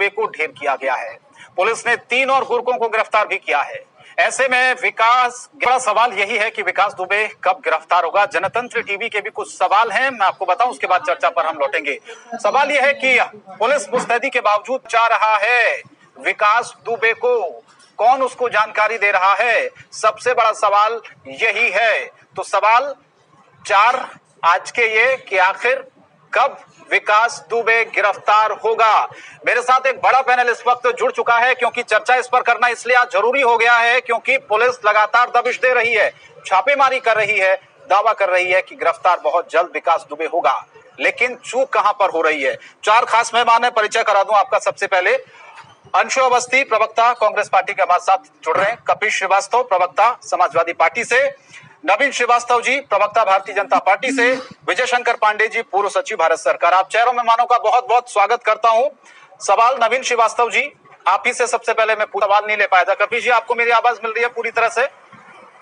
दुबे को ढेर किया गया है। पुलिस ने 3 और गुर्गों को गिरफ्तार भी किया है। ऐसे में बड़ा सवाल यही है कि विकास दुबे कब गिरफ्तार होगा। जनतंत्र टीवी के भी कुछ सवाल हैं, मैं आपको बताऊं, उसके बाद चर्चा पर हम लौटेंगे। सवाल यह है कि पुलिस मुस्तैदी के बावजूद चाह रहा है विकास दुबे को, कौन उसको जानकारी दे रहा है, सबसे बड़ा सवाल यही है। तो सवाल 4 आज के ये कि आखिर कब विकास दुबे गिरफ्तार होगा। मेरे साथ एक बड़ा पैनल इस वक्त जुड़ चुका है, क्योंकि चर्चा इस पर करना इसलिए आज जरूरी हो गया है क्योंकि पुलिस लगातार दबिश दे रही है, छापेमारी कर रही है, दावा कर रही है कि गिरफ्तार बहुत जल्द विकास दुबे होगा। लेकिन चूक कहां पर हो रही है। 4 खास मेहमान है, परिचय करा दूं आपका। सबसे पहले अंशु अवस्थी, प्रवक्ता कांग्रेस पार्टी के हमारे साथ जुड़ रहे हैं। कपिल श्रीवास्तव, प्रवक्ता समाजवादी पार्टी से। नवीन श्रीवास्तव जी, प्रवक्ता भारतीय जनता पार्टी से। विजय शंकर पांडे जी, पूर्व सचिव भारत सरकार। आप चारों मेहमानों का बहुत बहुत स्वागत करता हूं। सवाल नवीन श्रीवास्तव जी, आप ही से सबसे पहले। मैं पूरा सवाल नहीं ले पाया था। कपिल जी, आपको मेरी आवाज मिल रही है पूरी तरह से?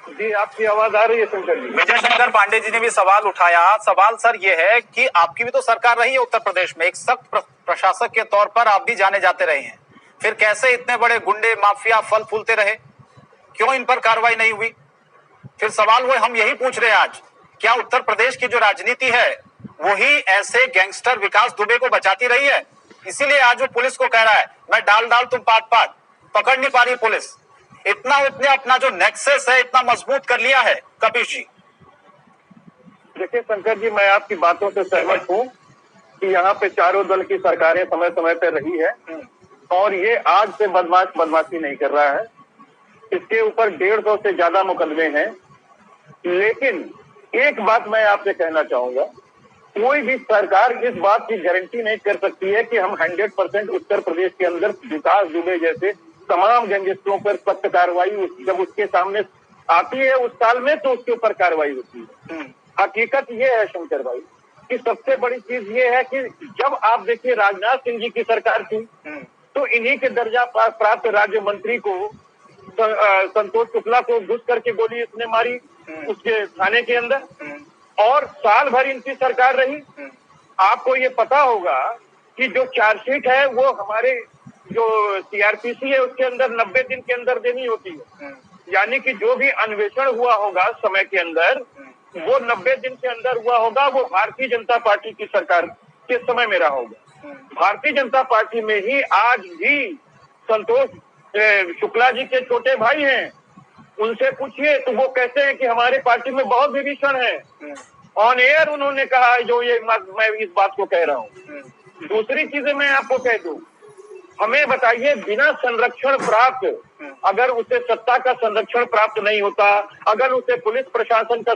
जी, आपकी आवाज आ रही है शंकर जी। विजय शंकर पांडे जी ने भी सवाल उठाया। सवाल सर ये है कि आपकी भी तो सरकार रही है उत्तर प्रदेश में, एक सख्त प्रशासक के तौर पर आप भी जाने जाते रहे हैं, फिर कैसे इतने बड़े गुंडे माफिया फल फूलते रहे, क्यों इन पर कार्रवाई नहीं हुई? फिर सवाल वो हम यही पूछ रहे हैं आज, क्या उत्तर प्रदेश की जो राजनीति है वही ऐसे गैंगस्टर विकास दुबे को बचाती रही है? इसीलिए आज वो पुलिस को कह रहा है मैं डाल तुम पाट, पकड़ नहीं पा रही पुलिस। इतना उसने अपना जो नेक्सस है इतना मजबूत कर लिया है। कपिश जी देखिए शंकर जी, मैं आपकी बातों से सहमत हूँ कि यहाँ पे चारों दल की सरकारें समय समय पर रही है और ये आज से बदमाशी नहीं कर रहा है। इसके ऊपर 150 से ज्यादा मुकदमे हैं। लेकिन एक बात मैं आपसे कहना चाहूंगा, कोई भी सरकार इस बात की गारंटी नहीं कर सकती है कि हम 100% उत्तर प्रदेश के अंदर विकास दुबे जैसे तमाम गैंगस्टरों पर सख्त कार्रवाई जब उसके सामने आती है उस साल में तो उसके ऊपर कार्रवाई होती है। हकीकत ये है शंकर भाई कि सबसे बड़ी चीज ये है कि जब आप देखिए राजनाथ सिंह जी की सरकार थी तो इन्हीं के दर्जा प्राप्त राज्य मंत्री को संतोष शुक्ला को घुस करके गोली इसने मारी उसके थाने के अंदर, और साल भर इनकी सरकार रही। आपको ये पता होगा कि जो चार्जशीट है वो हमारे जो सीआरपीसी है उसके अंदर 90 दिन के अंदर देनी होती है, यानी कि जो भी अन्वेषण हुआ होगा समय के अंदर वो 90 दिन के अंदर हुआ होगा, वो भारतीय जनता पार्टी की सरकार के समय में रहा होगा। भारतीय जनता पार्टी में ही आज भी संतोष शुक्ला जी के छोटे भाई हैं, उनसे पूछिए तो वो कहते हैं कि हमारे पार्टी में बहुत विभीषण है। ऑन एयर उन्होंने कहा जो ये मैं इस बात को कह रहा हूँ। दूसरी चीजें मैं आपको कह दूं, हमें बताइए बिना संरक्षण प्राप्त, अगर उसे सत्ता का संरक्षण प्राप्त नहीं होता, अगर उसे पुलिस प्रशासन का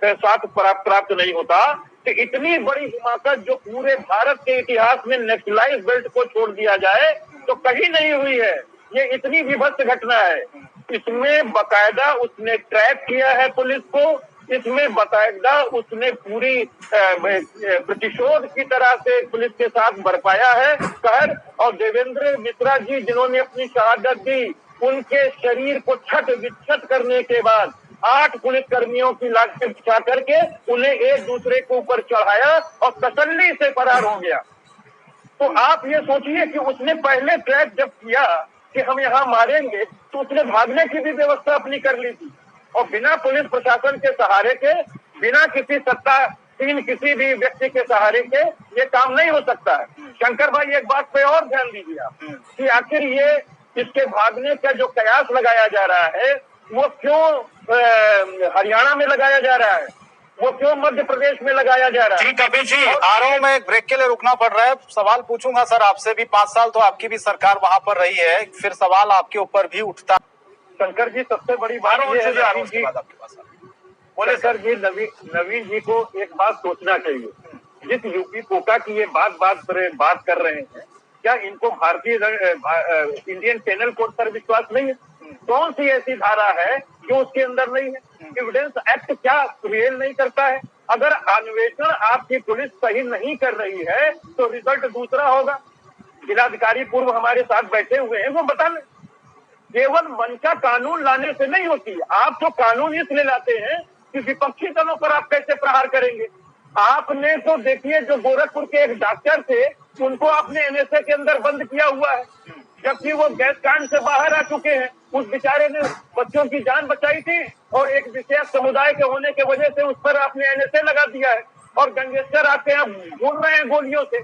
साथ प्राप्त नहीं होता, तो इतनी बड़ी हिमाकत जो पूरे भारत के इतिहास में नक्सलाइज बेल्ट को छोड़ दिया जाए तो कहीं नहीं हुई है। ये इतनी विभत्स घटना है। इसमें बकायदा उसने ट्रैप किया है पुलिस को, इसमें बकायदा उसने पूरी प्रतिशोध की तरह से पुलिस के साथ बरपाया है कहर। और देवेंद्र मिश्रा जी जिन्होंने अपनी शहादत दी, उनके शरीर को छत विच्छत करने के बाद 8 पुलिस कर्मियों की लाशें बिछा करके उन्हें एक दूसरे के ऊपर चढ़ाया और तसल्ली से फरार हो गया। तो आप ये सोचिए कि उसने पहले ट्रैप जब किया कि हम यहाँ मारेंगे तो उसने भागने की भी व्यवस्था अपनी कर ली थी, और बिना पुलिस प्रशासन के सहारे के, बिना किसी सत्तासीन किसी भी व्यक्ति के सहारे के ये काम नहीं हो सकता है। शंकर भाई एक बात पे और ध्यान दीजिए आप कि आखिर ये इसके भागने का जो कयास लगाया जा रहा है वो क्यों हरियाणा में लगाया जा रहा है, वो क्यों मध्य प्रदेश में लगाया जा रहा है? जी कपिल जी, आ रहा हूं, मैं ब्रेक के लिए रुकना पड़ रहा है। सवाल पूछूंगा सर आपसे भी, 5 साल तो आपकी भी सरकार वहां पर रही है, फिर सवाल आपके ऊपर भी उठता। शंकर जी सबसे बड़ी बात ये है बोले सर जी, नवीन जी को एक बात सोचना चाहिए। जिस यूपी कोटा की ये बात कर रहे हैं, क्या इनको भारतीय इंडियन पेनल कोड पर विश्वास नहीं है? कौन सी ऐसी धारा है जो उसके अंदर नहीं है? एविडेंस एक्ट क्या रियल नहीं करता है? अगर अन्वेषण आपकी पुलिस सही नहीं कर रही है तो रिजल्ट दूसरा होगा। जिलाधिकारी पूर्व हमारे साथ बैठे हुए हैं, वो बता लें। केवल मन का कानून लाने से नहीं होती। आप तो कानून इसलिए लाते हैं कि विपक्षी दलों पर आप कैसे प्रहार करेंगे। आपने तो देखिए जो गोरखपुर के एक डॉक्टर थे उनको आपने एनएसए के अंदर बंद किया हुआ है, जबकि वो गैस कांड से बाहर आ चुके हैं। उस बेचारे ने बच्चों की जान बचाई थी और एक विशेष समुदाय के होने की वजह से उस पर आपने एनएसए लगा दिया है। और गंगेशकर आपके यहाँ घूम रहे हैं गोलियों से,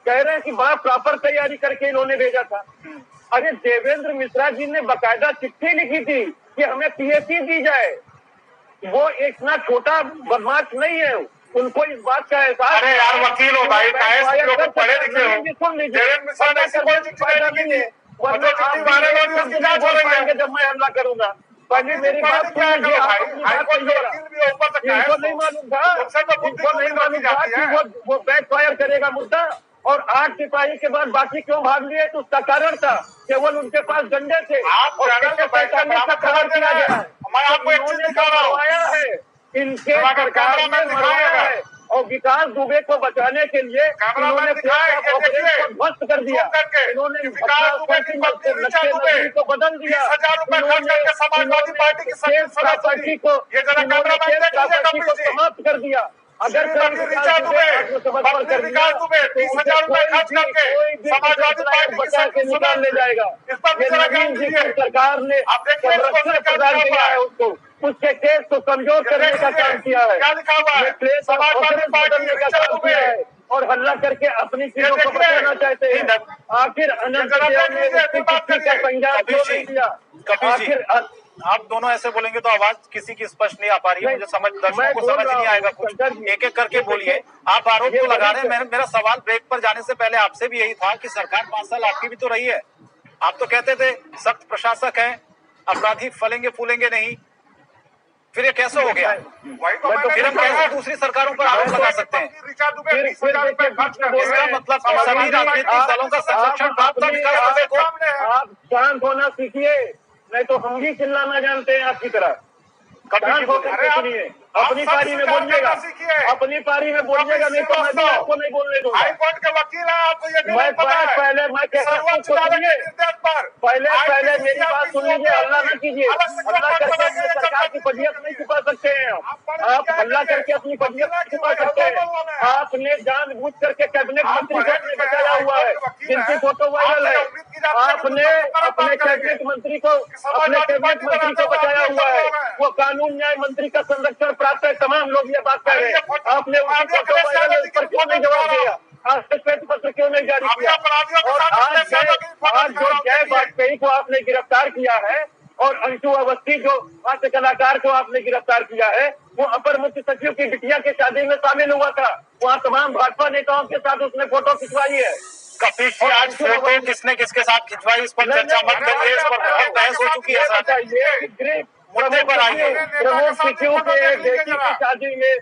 कह रहे हैं कि बड़ा प्रॉपर तैयारी करके इन्होंने भेजा था। अरे देवेंद्र मिश्रा जी ने बकायदा चिट्ठी लिखी थी कि हमें पीएसी दी जाए। वो इतना छोटा बदमाश नहीं है, उनको इस बात का एहसास। अरे यार वकील हो भाई, पढ़े लिखे हो। सुन लीजिए, देवेंद्र मिश्रा ने ऐसी कोई चिट्ठी नहीं दी, वरना चिट्ठी मारे लोग उसकी जांच हो रही है। जब मैं हमला करूंगा, पहले मेरी बात सुन लीजिए। हाईकोर्ट के वकील भी ऊपर तक है, इनको नहीं मालूम था, इनको नहीं मालूम था कि वो बैक फायर करेगा मुद्दा। और 8 सिपाही के बाद बाकी क्यों भाग लिए, तो उसका कारण था केवल उनके पास डंडे थे। आप चैनल में बैठकर बराबर खबर किया गया है। मैं आपको एक चीज दिखा रहा हूँ, इनके सरकार ने मरवाया है और विकास दुबे को बचाने के लिए इन्होंने ऑपरेशन को ध्वस्त कर दिया। इन्होंने को बदल दिया, 20,000 रुपए खर्च करके समाजवादी पार्टी की प्रॉपर्टी को समाप्त कर दिया। अगर विकास दुबे 20,000 रुपए खर्च करके समाजवादी पार्टी बचा के निकाल ले जाएगा। इस पर भी जरा ध्यान दीजिए। सरकार ने संरक्षण प्रदान किया है उसको, उसके केस को कमजोर करने का काम किया है। क्या लिखा हुआ है? समाजवादी पार्टी का काम किया है और हल्ला करके अपनी चीजों को बचाना चाहते हैं। आखिर अनंत देव ने उसकी चिट्ठी का संज्ञान क्यों नहीं लिया? आखिर आप दोनों ऐसे बोलेंगे तो आवाज किसी की स्पष्ट नहीं आ पा रही है, मुझे समझ दर्शकों को समझ नहीं आएगा कुछ। एक एक करके बोलिए। आप आरोप तो लगा रहे हैं, मेरा सवाल ब्रेक पर जाने से पहले आपसे भी यही था कि सरकार 5 साल आपकी भी तो रही है। आप तो कहते थे सख्त प्रशासक है, अपराधी फलेंगे फूलेंगे नहीं, फिर ये कैसे हो गया? फिर हम कैसे दूसरी सरकारों पर आरोप लगा सकते हैं? इसका मतलब तो सभी राजनीतिक दलों का संरक्षण प्राप्त था विकास दुबे को। आप शांत होना सीखिए, नहीं तो हम भी चिल्लाना जानते हैं आपकी तरह। शांत होकर सुनिए, अपनी पारी में बोलिएगा, अपनी पारी में बोलिएगा, नहीं तो मैं भी आपको नहीं बोलने दूंगा। हाईकोर्ट के वकील हैं, आपको ये भी नहीं पता है। पहले मैं पहले मेरी बात सुन लीजिए, हल्ला न कीजिए। हल्ला करके अपनी सरकार की फजीयत नहीं छुपा सकते हैं आप हल्ला करके अपनी फजीयत नहीं छुपा सकते हैं। आपने जानबूझ करके कैबिनेट मंत्री को अपने बचाया हुआ है, जिनकी फोटो वायरल है। आपने अपने कैबिनेट मंत्री को बचाया हुआ है, वो कानून न्याय मंत्री का संरक्षण प्राप्त है। तमाम लोग ये बात कर रहे हैं, आपने उनकी फोटो वायरल है, उस पर क्यों नहीं जवाब दिया? आज श्वेत पत्र क्यों नहीं जारी किया? और आज जो जय वाजपेयी को आपने गिरफ्तार किया है और अंशु अवस्थी जो हास्य कलाकार को आपने गिरफ्तार किया है, वो अपर मुख्य सचिव की बिटिया की शादी में शामिल हुआ था। वहाँ तमाम भाजपा नेताओं के साथ उसने फोटो खिंचवाई है। कपिश जी, आज फोटो किसने किसके साथ खिंचवाई, इस पर चर्चा मत करिए, इस पर बहुत बहस हो चुकी है। मुद्दे पर आइए। प्रमुख सचिव के बेटी की शादी में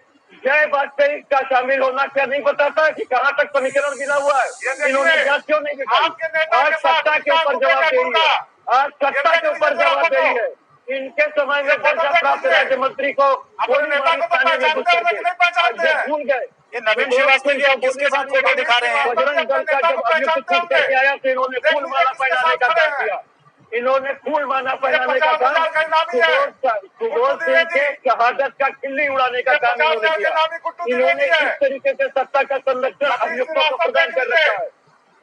जय वाजपेयी का शामिल होना क्या नहीं बताता कि कहाँ तक समीकरण गिरा हुआ है? इन्होंने जांच क्यों नहीं दिखाई? आज सत्ता के ऊपर जवाबदेही है, आज सत्ता के ऊपर जवाबदेही है। इनके समय में दर्जा प्राप्त राज्य मंत्री को गोली मारी थाने में घुस करके भूल गए। ये नवीन श्रीवास्तव जी, आप किसके साथ फोटो दिखा रहे हैं? बजरंग दल का जब अभियुक्त छूट करके आया तो इन्होंने फूल माला पहनाने का काम किया। इन्होंने फूल माला पहनाने का काम सुबोध सिंह के शहादत का खिल्ली उड़ाने का काम इन्होंने किया। इन्होंने इस तरीके से सत्ता का संरक्षण अभियुक्तों को प्रदान कर रखा है।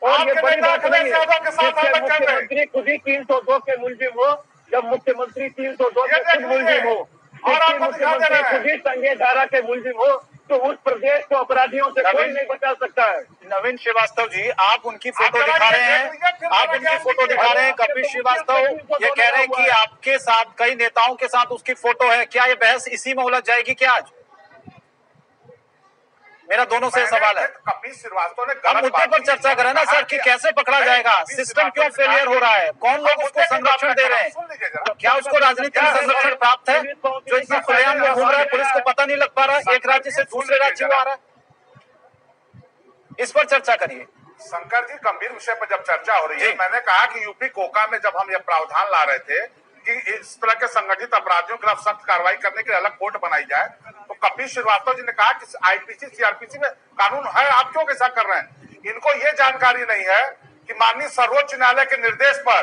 और ये बड़ी बात नहीं है, जिससे मुख्यमंत्री खुद ही 302 के मुलजिम हो, जब मुख्यमंत्री 302 के खुद मुलजिम हो, जबकि मुख्यमंत्री खुद ही संज्ञेय धारा के मुलजिम हो, तो उस प्रदेश को अपराधियों से कोई नहीं बचा सकता है। नवीन श्रीवास्तव जी, आप उनकी फोटो दिखा रहे हैं, आप उनकी फोटो दिखा रहे हैं। कपिश श्रीवास्तव ये कह रहे हैं कि आपके साथ कई नेताओं के साथ उसकी फोटो है। क्या ये बहस इसी में उलझ जाएगी क्या आज? मेरा दोनों से सवाल है। कपिश श्रीवास्तव ने हम मुद्दे पर चर्चा करें ना सर, कि कैसे पकड़ा जाएगा, सिस्टम क्यों फेलियर हो रहा है, कौन लोग उसको संरक्षण दे रहे हैं, क्या उसको राजनीतिक संरक्षण प्राप्त है? जो इतना खुलेआम में घूम रहा है, पुलिस को पता नहीं लग पा रहा, एक राज्य से दूसरे राज्य में आ रहा है। इस पर चर्चा करिए। शंकर जी, गंभीर विषय पर जब चर्चा हो रही है, मैंने कहा कि यूपी कोका में जब हम ये प्रावधान ला रहे थे कि इस तरह के संगठित अपराधियों के खिलाफ सख्त कार्रवाई करने के लिए अलग कोर्ट बनाई जाए, तो कपिश श्रीवास्तव जी ने कहा कि आईपीसी सीआरपीसी में कानून है, आप क्यों ऐसा कर रहे हैं? इनको ये जानकारी नहीं है कि माननीय सर्वोच्च न्यायालय के निर्देश पर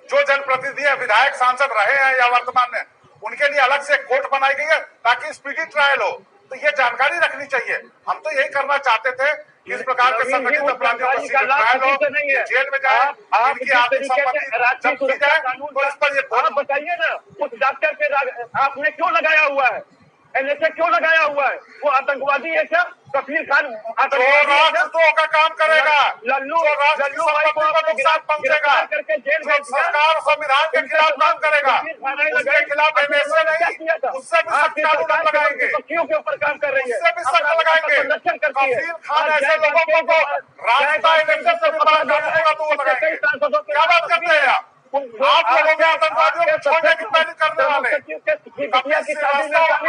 जो जनप्रतिनिधि है, विधायक सांसद रहे हैं या वर्तमान में, उनके लिए अलग से कोर्ट बनाई गई है ताकि स्पीडी ट्रायल हो। तो ये जानकारी रखनी चाहिए। हम तो यही करना चाहते थे कि इस प्रकार के संगठित अपराधियों को सीधे ट्रायल हो, जेल में जाए, इनकी आर्थिक संपत्ति जब्त की जाए, तो इस पर ये आप बताइए ना, उस डॉक्टर पे आपने क्यों लगाया हुआ है? एनएसए क्यों लगाया हुआ है? वो आतंकवादी है क्या? कफील खान आतंकवादी है क्या? राष्ट्रद्रोह का काम करेगा, लल्लू भाई को नुकसान पहुंचेगा, करके जेल भेज दिया। सरकार संविधान के खिलाफ काम करेगा, उसके खिलाफ एनएसए नहीं, उससे भी सख्त कानून लगाएंगे, पक्षियों के ऊपर काम कर रही है, उससे भी सख्त लगाएंगे। कफील खान ऐसे लोगों को रास्ता एनएसए से भी बड़ा कानून होगा तो वो लगाएंगे। क्या बात करते हैं आप? आप लोगों में आतंकवादियों को छोड़ने की पहल करने वाले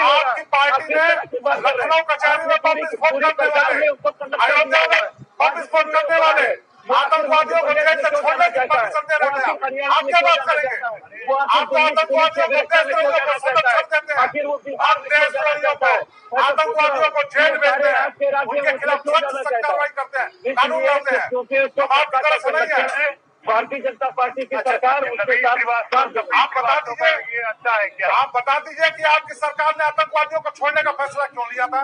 आपकी पार्टी ने लखनऊ कचहरी में बम विस्फोट करने वाले, अयोध्या में बम विस्फोट करने वाले आतंकवादियों को जेल से छोड़ने की परमिशन दे रहे हैं। आप क्या बात करेंगे? आप आतंकवादियों को देशद्रोहियों को संरक्षण देते हैं, आप देशद्रोहियों को आतंकवादियों को जेल भेजते हैं, उनके खिलाफ सख्त कार्रवाई करते हैं, कानून लाते हैं। आपकी तरफ से नहीं है। भारतीय जनता पार्टी की सरकार उसके साथ आप बता दीजिए, ये अच्छा है क्या? आप बता दीजिए कि आपकी सरकार ने आतंकवादियों को छोड़ने का फैसला क्यों लिया था?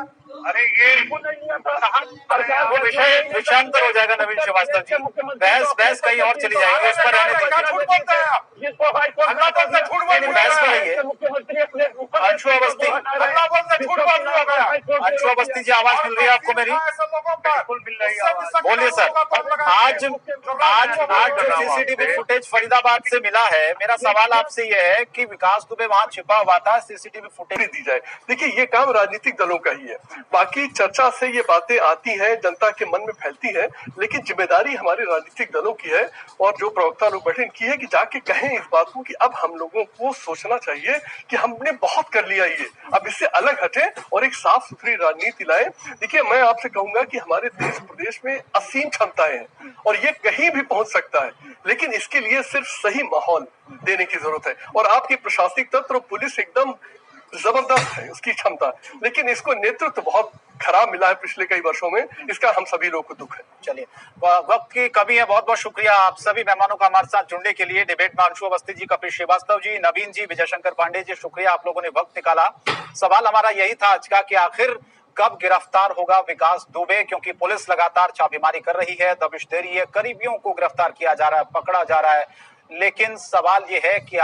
अरे ये नहीं लिया था। वो विषयांतर हो जाएगा नवीन श्रीवास्तव जी, बहस कहीं और चली जाएगी, इस पर रहने दीजिए। झूठ बोलते हैं आप, अल्लाह बोलते झूठ बोल बहस पर रहिए। मुख्यमंत्री अपने अंशु अवस्थी, अल्लाह बोलते झूठ बोल रहा गया। अंशु अवस्थी जी, आवाज मिल रही है आपको मेरी? ऐसे लोगों पर मिल रही है। बोलिए सर। आज जो सीसीटीवी फुटेज फरीदाबाद से मिला है, मेरा सवाल आपसे ये है कि विकास दुबे वहां छिपा हुआ था, सीसीटीवी फुटेज दी जाए। देखिए, ये काम राजनीतिक दलों का ही है। बाकी चर्चा से ये बातें आती हैं, जनता के मन में फैलती है, लेकिन जिम्मेदारी हमारे राजनीतिक दलों की है और जो प्रवक्ता लोग बैठे इनकी है कि जाके कहें इस बात को कि अब हम लोगों को सोचना चाहिए कि हमने बहुत कर लिया, ये अब इससे अलग हटे और एक साफ सुथरी राजनीति लाए। देखिए, मैं आपसे कहूंगा कि हमारे देश प्रदेश में असीम क्षमताएं हैं और ये कहीं भी पहुंच सकता है, लेकिन इसके लिए सिर्फ सही माहौल देने की जरूरत है। और आपकी प्रशासनिक तंत्र और पुलिस एकदम जबरदस्त है, उसकी क्षमता, लेकिन इसको नेतृत्व बहुत खराब मिला है पिछले कई वर्षों में, इसका हम सभी लोगों को दुख है। चलिए, वक्त की कमी है। बहुत बहुत शुक्रिया आप सभी मेहमानों का हमारे साथ जुड़ने के लिए। डिबेट में अंशु अवस्थी जी, कपिल श्रीवास्तव जी, नवीन जी, विजय शंकर पांडे जी, शुक्रिया, आप लोगों ने वक्त निकाला। सवाल हमारा यही था आज का कि आखिर कब गिरफ्तार होगा विकास दुबे, क्योंकि पुलिस लगातार छापेमारी कर रही है, दबिश दे रही है, करीबियों को गिरफ्तार किया जा रहा है, पकड़ा जा रहा है, लेकिन सवाल यह है कि